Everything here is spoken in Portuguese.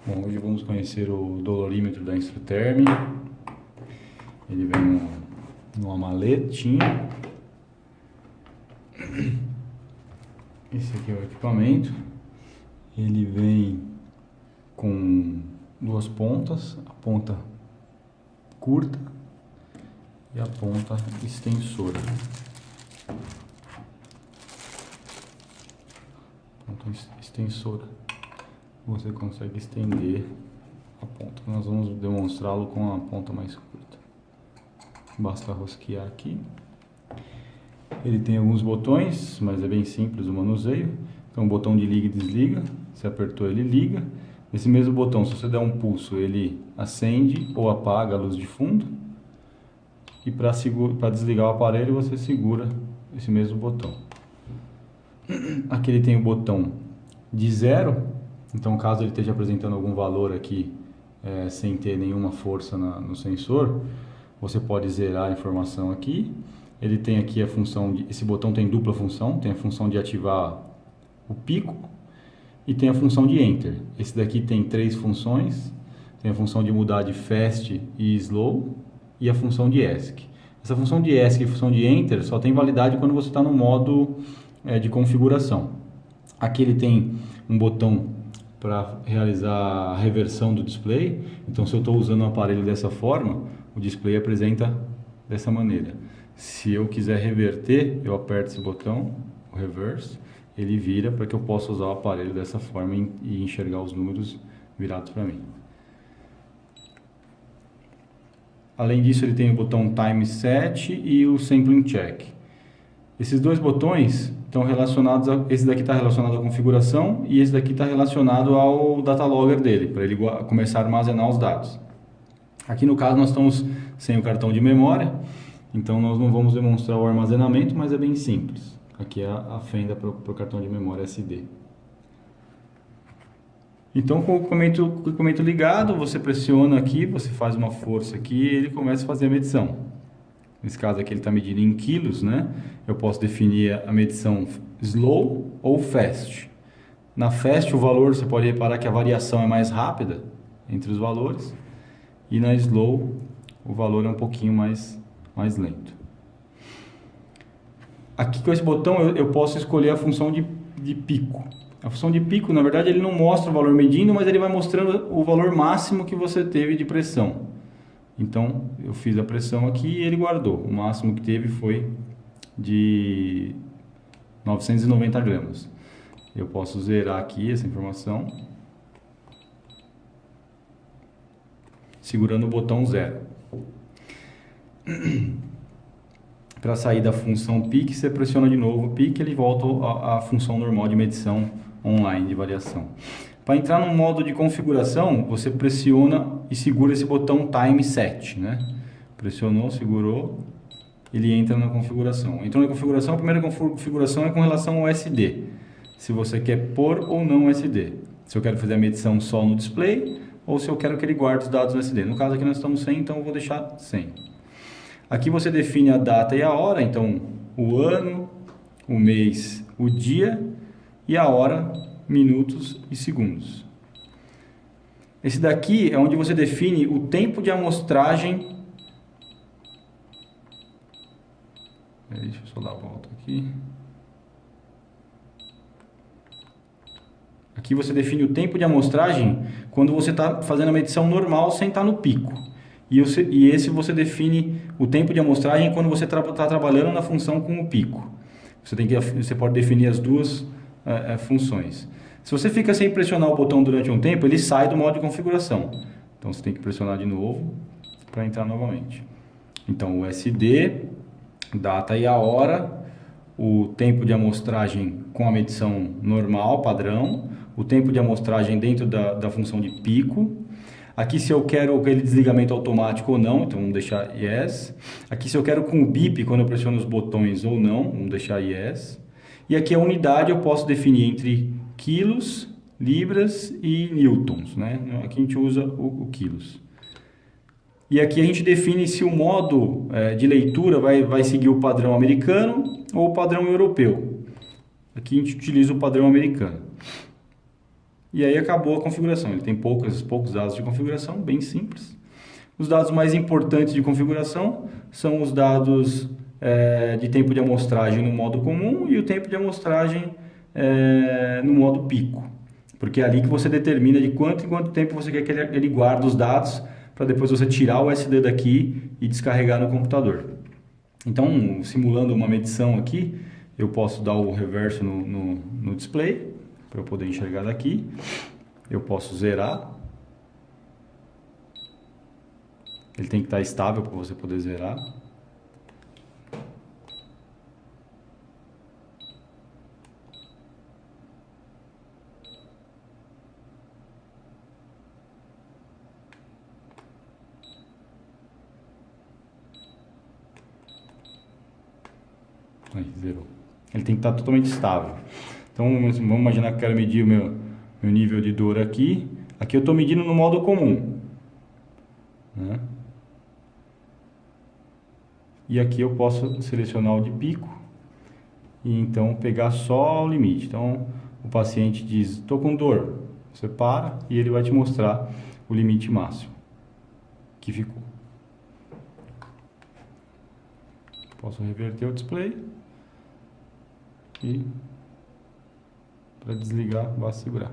Bom, hoje vamos conhecer o dolorímetro da Instruterm. Ele vem numa maletinha. Esse aqui é o equipamento. Ele vem com duas pontas, a ponta curta e a ponta extensora. Ponta extensora. Você consegue estender a ponta. Nós vamos demonstrá-lo com a ponta mais curta. Basta rosquear aqui. Ele tem alguns botões, mas é bem simples o manuseio. Então, o botão de liga e desliga. Se apertou, ele liga. Esse mesmo botão, se você der um pulso, ele acende ou apaga a luz de fundo. E para desligar o aparelho, você segura esse mesmo botão. Aqui ele tem o botão de 0. Então, caso ele esteja apresentando algum valor aqui sem ter nenhuma força no sensor, você pode zerar a informação aqui. Ele tem aqui a função esse botão tem dupla função, tem a função de ativar o pico e tem a função de Enter. Esse daqui tem 3 funções, tem a função de mudar de Fast e Slow e a função de ESC. Essa função de ESC e a função de Enter só tem validade quando você está no modo de configuração. Aqui ele tem um botão para realizar a reversão do display. Então, se eu estou usando o aparelho dessa forma, o display apresenta dessa maneira. Se eu quiser reverter, eu aperto esse botão, o reverse, ele vira para que eu possa usar o aparelho dessa forma e enxergar os números virados para mim. Além disso, ele tem o botão Time Set e o Sampling Check. Esses dois botões estão relacionados esse daqui está relacionado à configuração e esse daqui está relacionado ao data logger dele, para ele começar a armazenar os dados. Aqui no caso nós estamos sem o cartão de memória, então nós não vamos demonstrar o armazenamento, mas é bem simples. Aqui é a fenda para o cartão de memória SD. Então, com o equipamento ligado, você pressiona aqui, você faz uma força aqui e ele começa a fazer a medição. Nesse caso aqui ele está medindo em quilos, né? Eu posso definir a medição slow ou fast. Na fast o valor, você pode reparar que a variação é mais rápida entre os valores. E na slow o valor é um pouquinho mais lento. Aqui com esse botão eu posso escolher a função de pico. A função de pico, na verdade, ele não mostra o valor medindo, mas ele vai mostrando o valor máximo que você teve de pressão. Então, eu fiz a pressão aqui e ele guardou. O máximo que teve foi de 990 gramas. Eu posso zerar aqui essa informação, segurando o botão 0. Para sair da função PIC, você pressiona de novo o PIC e ele volta à função normal de medição online de variação. Para entrar no modo de configuração, você pressiona e segura esse botão Time Set, né? Pressionou, segurou, ele entra na configuração. Entrou na configuração, a primeira configuração é com relação ao SD. Se você quer pôr ou não SD. Se eu quero fazer a medição só no display ou se eu quero que ele guarde os dados no SD. No caso aqui nós estamos sem, então eu vou deixar sem. Aqui você define a data e a hora, então o ano, o mês, o dia e a hora, minutos e segundos. Esse daqui é onde você define o tempo de amostragem. Deixa eu só dar a volta aqui. Aqui você define o tempo de amostragem quando você está fazendo a medição normal sem estar no pico. E esse você define o tempo de amostragem quando você está trabalhando na função com o pico. Você pode definir as duas funções. Se você fica sem pressionar o botão durante um tempo, ele sai do modo de configuração. Então, você tem que pressionar de novo para entrar novamente. Então, o SD, data e a hora, o tempo de amostragem com a medição normal, padrão, o tempo de amostragem dentro da função de pico. Aqui, se eu quero aquele desligamento automático ou não, então vamos deixar Yes. Aqui, se eu quero com o bip, quando eu pressiono os botões ou não, vamos deixar Yes. E aqui a unidade eu posso definir entre quilos, libras e newtons, né? Aqui a gente usa o quilos. E aqui a gente define se o modo de leitura vai seguir o padrão americano ou o padrão europeu. Aqui a gente utiliza o padrão americano. E aí acabou a configuração. Ele tem poucos dados de configuração, bem simples. Os dados mais importantes de configuração são os dados de tempo de amostragem no modo comum e o tempo de amostragem no modo pico. Porque é ali que você determina de quanto em quanto tempo você quer que ele guarde os dados para depois você tirar o SD daqui e descarregar no computador. Então, simulando uma medição aqui, eu posso dar o reverso no display, para eu poder enxergar daqui. Eu posso zerar. Ele tem que estar estável para você poder zerar. Aí, zerou. Ele tem que estar totalmente estável. Então, vamos imaginar que eu quero medir o meu nível de dor aqui. Aqui eu estou medindo no modo comum, né? E aqui eu posso selecionar o de pico e então pegar só o limite. Então, o paciente diz, estou com dor. Você para e ele vai te mostrar o limite máximo que ficou. Posso reverter o display. E para desligar, basta segurar.